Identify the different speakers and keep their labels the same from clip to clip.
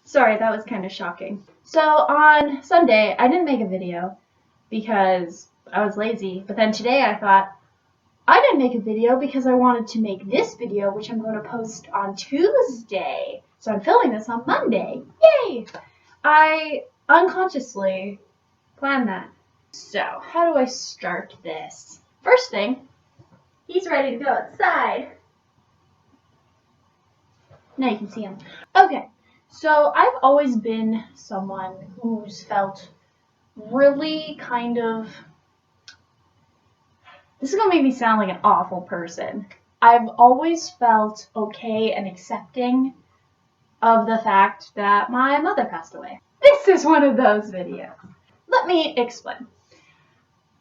Speaker 1: Sorry, that was kind of shocking. So on Sunday, I didn't make a video because I was lazy. But then today I thought, I didn't make a video because I wanted to make this video, which I'm going to post on Tuesday. So I'm filming this on Monday. Yay! I unconsciously planned that. So, how do I start this? First thing, he's ready to go outside. Now you can see him. Okay, so I've always been someone who's felt really kind of... This is going to make me sound like an awful person. I've always felt okay and accepting of the fact that my mother passed away. This is one of those videos. Let me explain.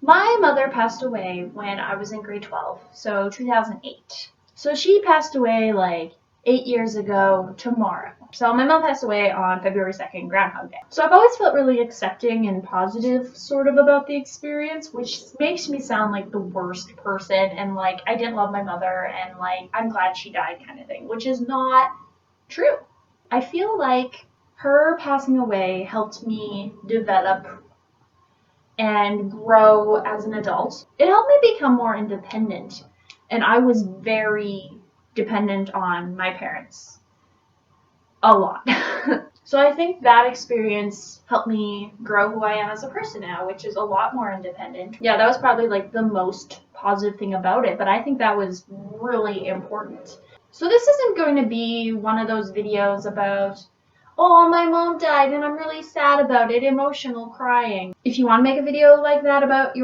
Speaker 1: My mother passed away when I was in grade 12, so 2008. So she passed away like 8 years ago tomorrow. So my mom passed away on February 2nd, Groundhog Day. So I've always felt really accepting and positive sort of about the experience, which makes me sound like the worst person and like I didn't love my mother and like I'm glad she died kind of thing, which is not true. I feel like her passing away helped me develop and grow as an adult. It helped me become more independent, and I was very dependent on my parents. A lot. So I think that experience helped me grow who I am as a person now, which is a lot more independent. Yeah, that was probably like the most positive thing about it, but I think that was really important. So this isn't going to be one of those videos about, oh, my mom died and I'm really sad about it, emotional crying. If you want to make a video like that about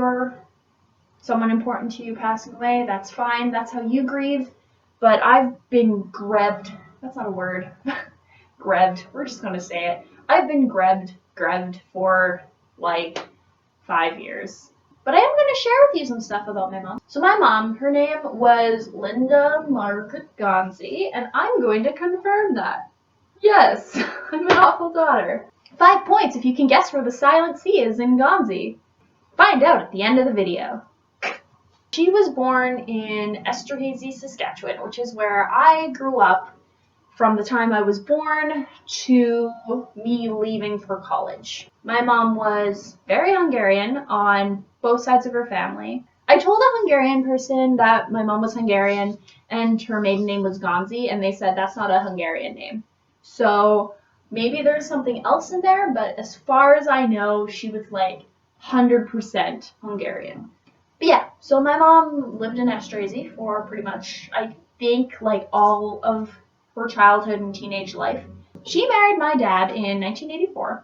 Speaker 1: someone important to you passing away, that's fine. That's how you grieve. But I've been grebbed. That's not a word. Grebbed. We're just going to say it. I've been grebbed for like 5 years. But I am going to share with you some stuff about my mom. So my mom, her name was Linda Margaret Gonzi, and I'm going to confirm that. Yes, I'm an awful daughter. 5 points if you can guess where the silent C is in Gonzi. Find out at the end of the video. She was born in Esterhazy, Saskatchewan, which is where I grew up from the time I was born to me leaving for college. My mom was very Hungarian on both sides of her family. I told a Hungarian person that my mom was Hungarian and her maiden name was Gonzi, and they said that's not a Hungarian name. So maybe there's something else in there, but as far as I know, she was like 100% Hungarian. But yeah, so my mom lived in Esterhazy for pretty much, I think, like all of her childhood and teenage life. She married my dad in 1984.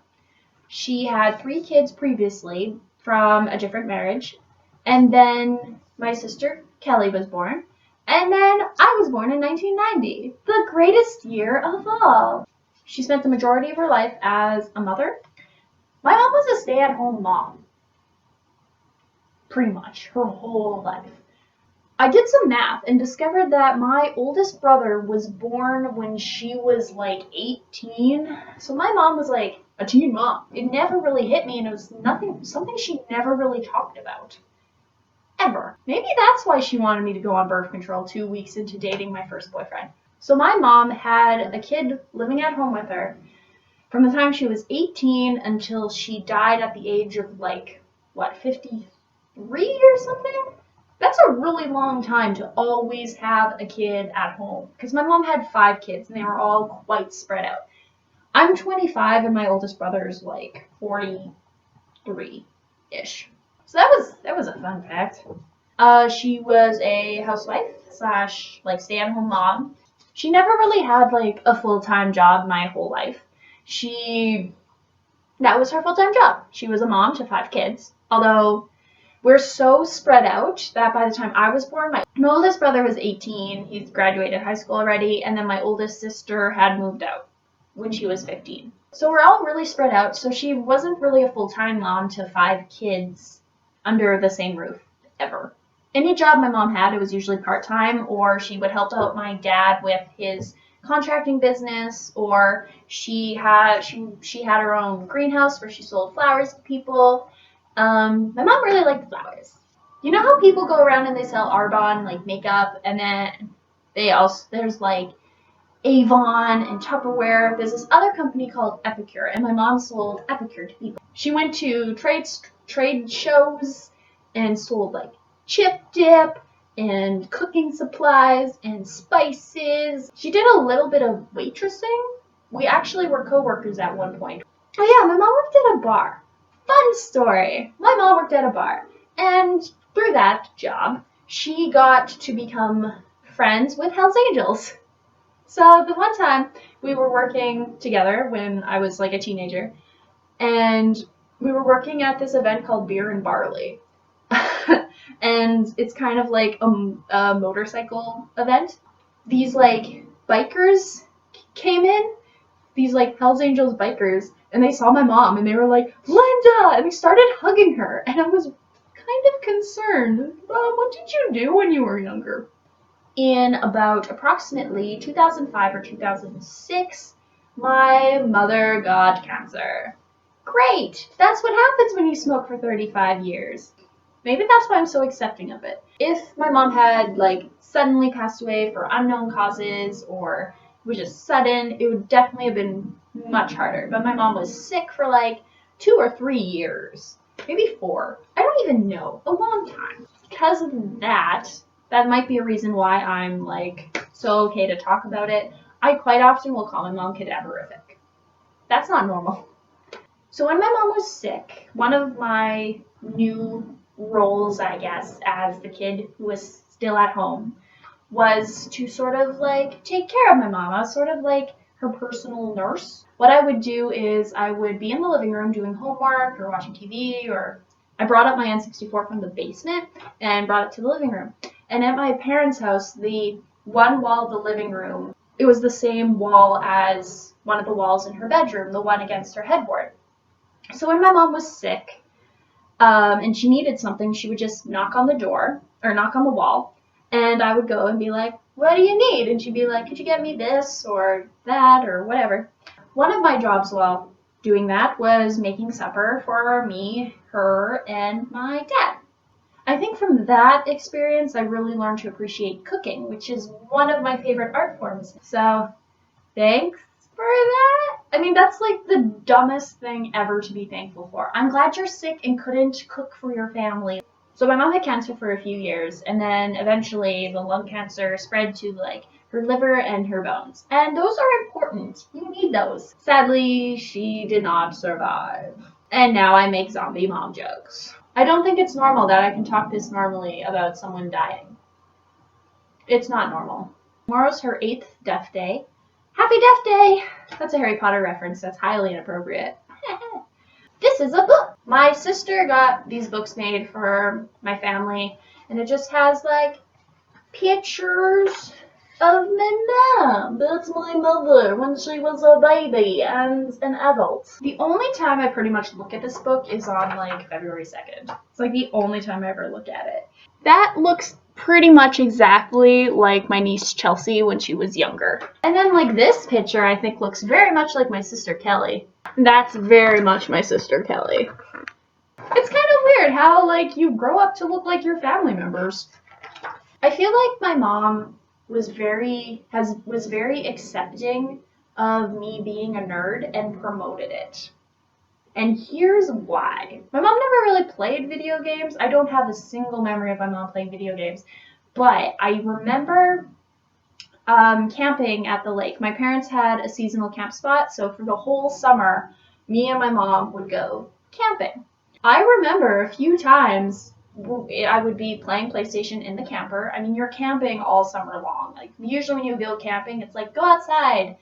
Speaker 1: She had 3 kids previously from a different marriage. And then my sister Kelly was born. And then I was born in 1990, the greatest year of all. She spent the majority of her life as a mother. My mom was a stay-at-home mom. Pretty much her whole life. I did some math and discovered that my oldest brother was born when she was like 18. So my mom was like a teen mom. It never really hit me, and it was something she never really talked about. Ever. Maybe that's why she wanted me to go on birth control 2 weeks into dating my first boyfriend. So my mom had a kid living at home with her from the time she was 18 until she died at the age of 53 or something? That's a really long time to always have a kid at home. Because my mom had 5 kids and they were all quite spread out. I'm 25 and my oldest brother is like 43-ish. So that was a fun fact. She was a housewife / stay-at-home mom. She never really had like a full-time job my whole life. That was her full-time job. She was a mom to 5 kids. Although we're so spread out that by the time I was born, my oldest brother was 18. He's graduated high school already. And then my oldest sister had moved out when she was 15. So we're all really spread out. So she wasn't really a full-time mom to 5 kids under the same roof ever. Any job my mom had, it was usually part-time, or she would help out my dad with his contracting business, or she had her own greenhouse where she sold flowers to people. My mom really liked flowers. You know how people go around and they sell Arbonne, like makeup, and then there's like Avon and Tupperware. There's this other company called Epicure, and my mom sold Epicure to people. She went to trade shows and sold like chip dip and cooking supplies and spices. She did a little bit of waitressing. We actually were co-workers at one point. Oh yeah, my mom worked at a bar. Fun story. My mom worked at a bar, and through that job, she got to become friends with Hell's Angels. So the one time we were working together when I was like a teenager, and we were working at this event called Beer and Barley. And it's kind of like a motorcycle event. These like bikers came in, these like Hells Angels bikers, and they saw my mom and they were like, Linda! And they started hugging her. And I was kind of concerned. What did you do when you were younger? In about approximately 2005 or 2006, my mother got cancer. Great! That's what happens when you smoke for 35 years. Maybe that's why I'm so accepting of it. If my mom had like suddenly passed away for unknown causes or it was just sudden, it would definitely have been much harder. But my mom was sick for like 2 or 3 years, maybe 4. I don't even know. A long time. Because of that might be a reason why I'm like so okay to talk about it. I quite often will call my mom cadaverific. That's not normal. So when my mom was sick, one of my new roles, I guess, as the kid who was still at home was to sort of like take care of my mom. I was sort of like her personal nurse. What I would do is I would be in the living room doing homework or watching TV, or I brought up my N64 from the basement and brought it to the living room. And at my parents' house, the one wall of the living room, it was the same wall as one of the walls in her bedroom, the one against her headboard. So when my mom was sick, and she needed something, she would just knock on the door or knock on the wall, and I would go and be like, what do you need? And she'd be like, could you get me this or that or whatever. One of my jobs while doing that was making supper for me, her, and my dad. I think from that experience, I really learned to appreciate cooking, which is one of my favorite art forms. So thanks for that. I mean, that's like the dumbest thing ever to be thankful for. I'm glad you're sick and couldn't cook for your family. So my mom had cancer for a few years, and then eventually the lung cancer spread to like her liver and her bones. And those are important. You need those. Sadly, she did not survive. And now I make zombie mom jokes. I don't think it's normal that I can talk this normally about someone dying. It's not normal. Tomorrow's her 8th death day. Happy Death Day! That's a Harry Potter reference. That's highly inappropriate. This is a book. My sister got these books made for my family, and it just has like pictures of my mom. That's my mother when she was a baby and an adult. The only time I pretty much look at this book is on like February 2nd. It's like the only time I ever look at it. That looks pretty much exactly like my niece Chelsea when she was younger. And then like this picture I think looks very much like my sister Kelly. That's very much my sister Kelly. It's kind of weird how like you grow up to look like your family members. I feel like my mom was very accepting of me being a nerd and promoted it. And here's why. My mom never really played video games. I don't have a single memory of my mom playing video games. But I remember camping at the lake. My parents had a seasonal camp spot, so for the whole summer, me and my mom would go camping. I remember a few times I would be playing PlayStation in the camper. I mean, you're camping all summer long. Like, usually when you go camping, it's like, go outside,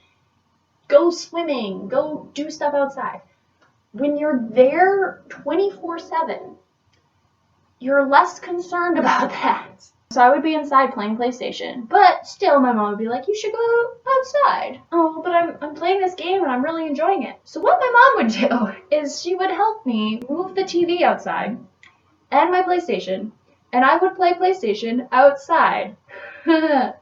Speaker 1: go swimming, go do stuff outside. When you're there 24/7, you're less concerned about that. So I would be inside playing PlayStation, but still my mom would be like, you should go outside. Oh, but I'm playing this game and I'm really enjoying it. So what my mom would do is she would help me move the TV outside and my PlayStation, and I would play PlayStation outside. And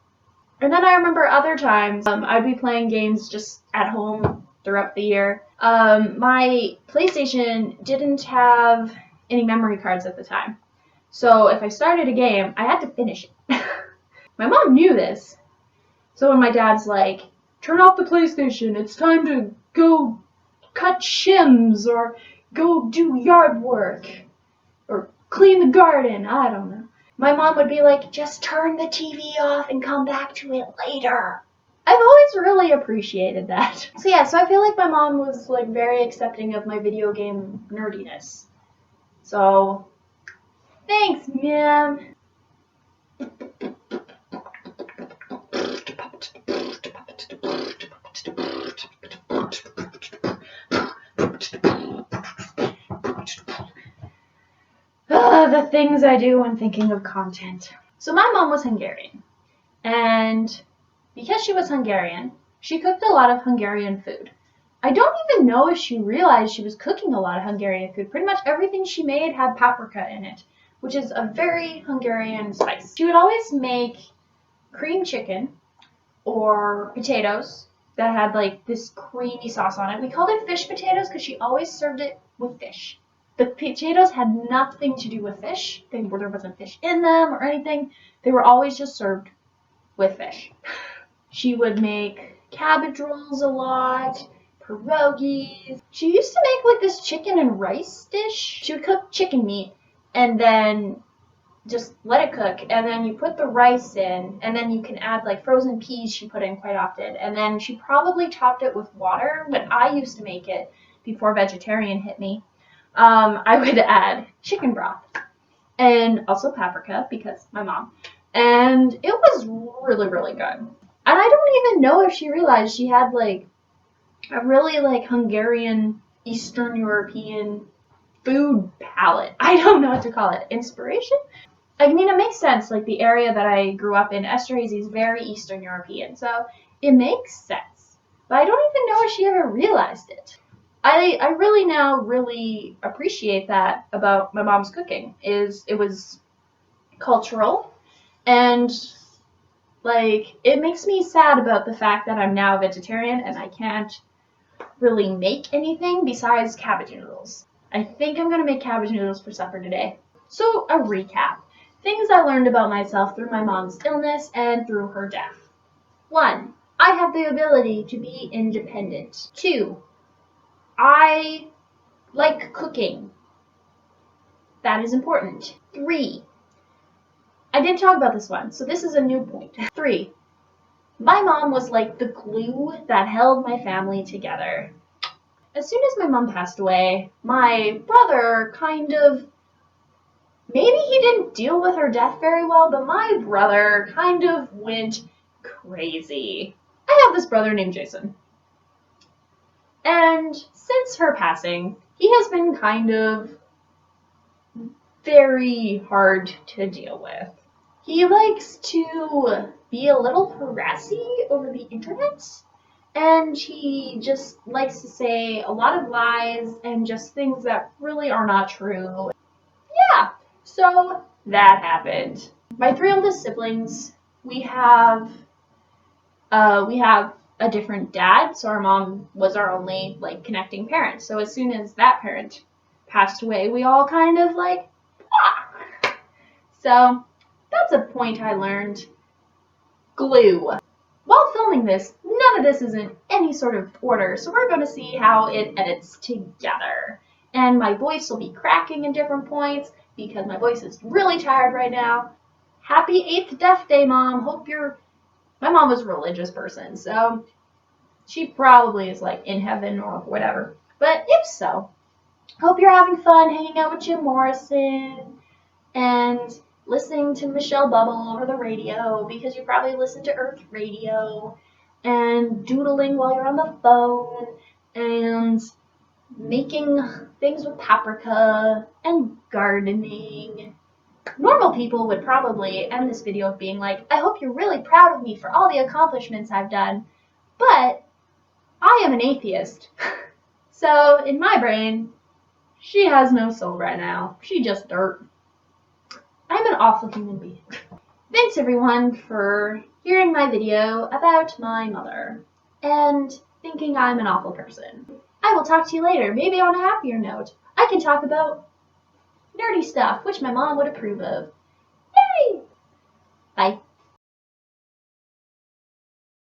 Speaker 1: then I remember other times I'd be playing games just at home throughout the year. My PlayStation didn't have any memory cards at the time. So if I started a game, I had to finish it. My mom knew this. So when my dad's like, turn off the PlayStation, it's time to go cut shims, or go do yard work, or clean the garden, I don't know. My mom would be like, just turn the TV off and come back to it later. I've always really appreciated that. So yeah, so I feel like my mom was like very accepting of my video game nerdiness. So, thanks, ma'am. The things I do when thinking of content. So my mom was Hungarian, and because she was Hungarian, she cooked a lot of Hungarian food. I don't even know if she realized she was cooking a lot of Hungarian food. Pretty much everything she made had paprika in it, which is a very Hungarian spice. She would always make cream chicken or potatoes that had like this creamy sauce on it. We called it fish potatoes because she always served it with fish. The potatoes had nothing to do with fish. There wasn't fish in them or anything. They were always just served with fish. She would make cabbage rolls a lot, pierogies. She used to make like this chicken and rice dish. She would cook chicken meat and then just let it cook, and then you put the rice in, and then you can add like frozen peas she put in quite often, and then she probably topped it with water. When I used to make it before vegetarian hit me, I would add chicken broth and also paprika because my mom, and it was really, really good. And I don't even know if she realized she had like a really like Hungarian, Eastern European food palette. I don't know what to call it. Inspiration? I mean, it makes sense. Like the area that I grew up in, Esterhazy, is very Eastern European, so it makes sense. But I don't even know if she ever realized it. I really now really appreciate that about my mom's cooking. It was cultural, and like it makes me sad about the fact that I'm now vegetarian and I can't really make anything besides cabbage noodles. I think I'm gonna make cabbage noodles for supper today. So a recap. Things I learned about myself through my mom's illness and through her death. 1. I have the ability to be independent. 2. I like cooking. That is important. 3. I didn't talk about this one, so this is a new point. 3. My mom was like the glue that held my family together. As soon as my mom passed away, my brother maybe he didn't deal with her death very well, but my brother kind of went crazy. I have this brother named Jason. And since her passing, he has been kind of very hard to deal with. He likes to be a little harassy over the internet, and he just likes to say a lot of lies and just things that really are not true. Yeah, so that happened. My 3 oldest siblings, we have a different dad, so our mom was our only like connecting parent. So as soon as that parent passed away, we all kind of like, ah. So that's a point I learned. Glue. While filming this, none of this is in any sort of order, so we're going to see how it edits together. And my voice will be cracking in different points because my voice is really tired right now. Happy 8th Death Day, Mom. My mom was a religious person, so she probably is like in heaven or whatever. But if so, hope you're having fun hanging out with Jim Morrison and listening to Michelle Bubble over the radio because you probably listen to Earth Radio, and doodling while you're on the phone, and making things with paprika, and gardening. Normal people would probably end this video with being like, I hope you're really proud of me for all the accomplishments I've done, but I am an atheist. So in my brain, she has no soul right now. She just dirt. I'm an awful human being. Thanks everyone for hearing my video about my mother and thinking I'm an awful person. I will talk to you later, maybe on a happier note. I can talk about nerdy stuff, which my mom would approve of. Yay! Bye.